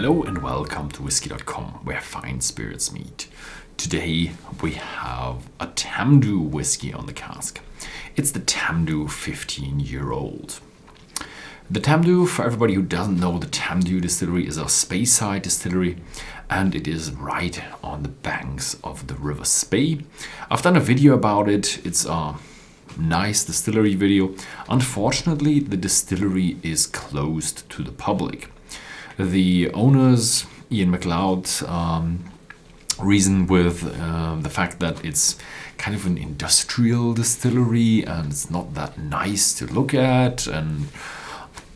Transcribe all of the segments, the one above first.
Hello and welcome to Whisky.com, where fine spirits meet. Today we have a Tamdhu whiskey on the cask. It's the Tamdhu 15-year-old. The Tamdhu, for everybody who doesn't know, the Tamdhu distillery is a Speyside distillery, and it is right on the banks of the River Spey. I've done a video about it. It's a nice distillery video. Unfortunately, the distillery is closed to the public. The owners, Ian MacLeod, reason with the fact that it's kind of an industrial distillery and it's not that nice to look at. And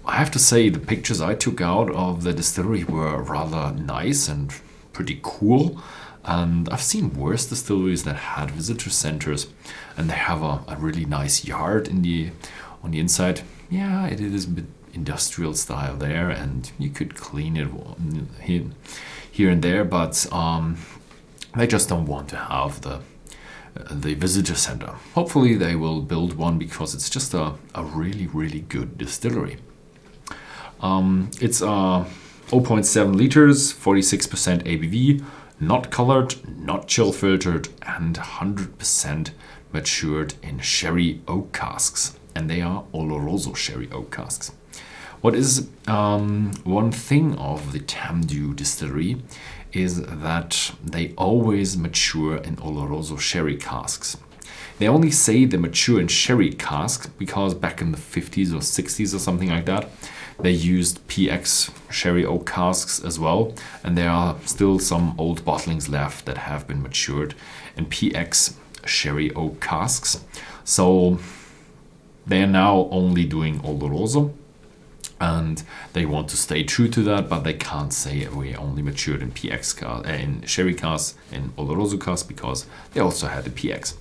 I have to say, the pictures I took out of the distillery were rather nice and pretty cool. And I've seen worse distilleries that had visitor centers, and they have a really nice yard on the inside. Yeah, it is a bit industrial style there, and you could clean it here and there, but they just don't want to have the visitor center. Hopefully they will build one, because it's just a really good distillery. It's 0.7 liters, 46% ABV, not colored, not chill filtered, and 100% matured in sherry oak casks, and they are Oloroso sherry oak casks. What is one thing of the Tamdhu distillery is that they always mature in Oloroso sherry casks. They only say they mature in sherry casks because back in the 50s or 60s or something like that, they used PX sherry oak casks as well, and there are still some old bottlings left that have been matured in PX sherry oak casks. So they are now only doing Oloroso, and they want to stay true to that, but they can't say we only matured in PX in sherry casks, in Oloroso casks, because they also had the PX.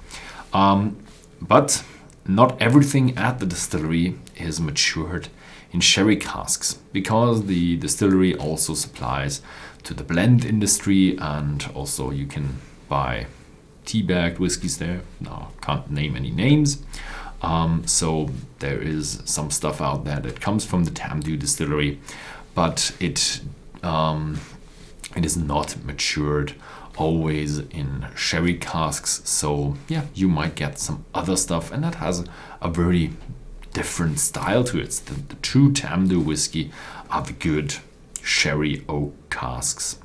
But not everything at the distillery is matured in sherry casks, because the distillery also supplies to the blend industry, and also you can buy tea-bagged whiskeys there. Now, can't name any names. So there is some stuff out there that comes from the Tamdhu distillery, but it is not matured always in sherry casks. So yeah, you might get some other stuff, and that has a very different style to it. The true Tamdhu whiskey are the good sherry oak casks.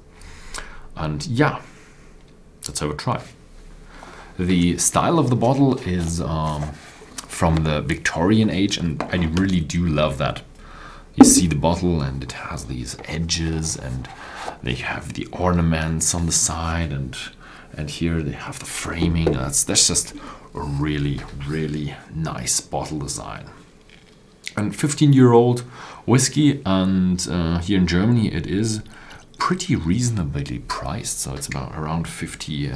And yeah, let's have a try. The style of the bottle is from the Victorian age, and I really do love that. You see the bottle, and it has these edges, and they have the ornaments on the side, and here they have the framing. That's just a really nice bottle design. And 15-year-old whiskey, and here in Germany it is pretty reasonably priced. So it's about around 80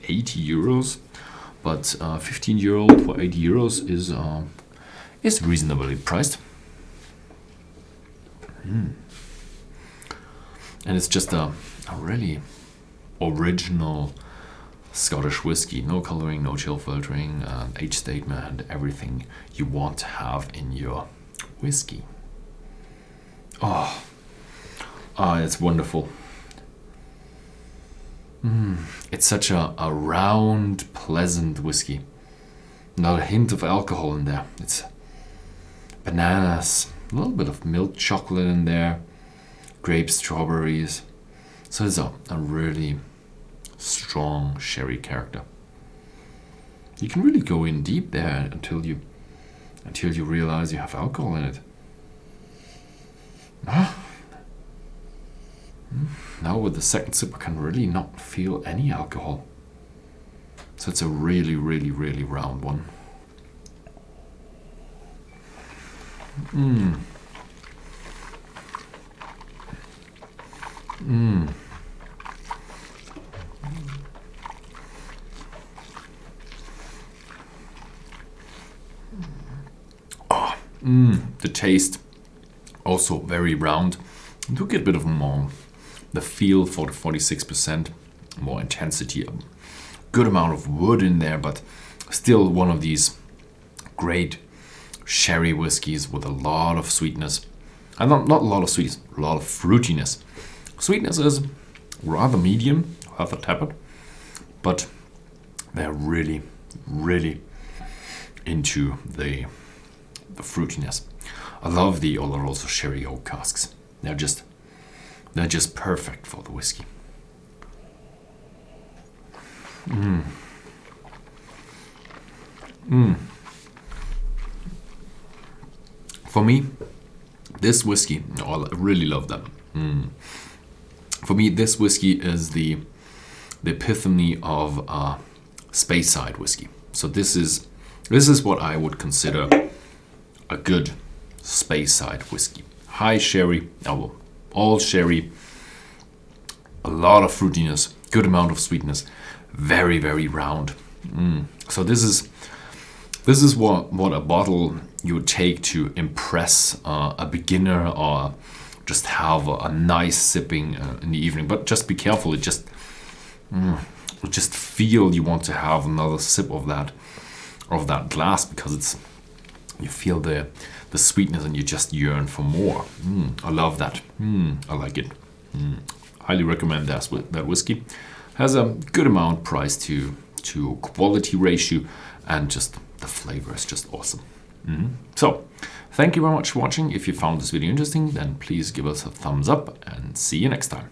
euros. But 15-year-old for 80 euros is reasonably priced. And it's just a really original Scottish whiskey. No coloring, no chill filtering, age statement, everything you want to have in your whiskey. Oh, it's wonderful. It's such a round, pleasant whiskey. Not a hint of alcohol in there. It's bananas, a little bit of milk chocolate in there, grapes, strawberries. So it's a really strong sherry character. You can really go in deep there until you realize you have alcohol in it. Now with the second sip, I can really not feel any alcohol. So it's a really round one. The taste also very round. You do get a bit of more the feel for the 46%, more intensity, a good amount of wood in there, but still one of these great sherry whiskeys with a lot of sweetness, And not a lot of sweetness, a lot of fruitiness. Sweetness is rather medium, rather tepid, but they're really, really into the fruitiness. I love the Oloroso sherry oak casks. They're just perfect for the whiskey. For me, this whiskey, oh, I really love that. For me, this whiskey is the epiphany of Speyside whiskey. So this is what I would consider a good Speyside whiskey. High sherry, all sherry, a lot of fruitiness, good amount of sweetness, very, very round. So this is what a bottle you would take to impress a beginner, or just have a nice sipping in the evening. But just be careful, it just feel you want to have another sip of that glass, because you feel the sweetness and you just yearn for more. I love that. I like it. Highly recommend that whiskey. Has a good amount price to quality ratio, and just the flavor is just awesome. So thank you very much for watching. If you found this video interesting, then please give us a thumbs up, and see you next time.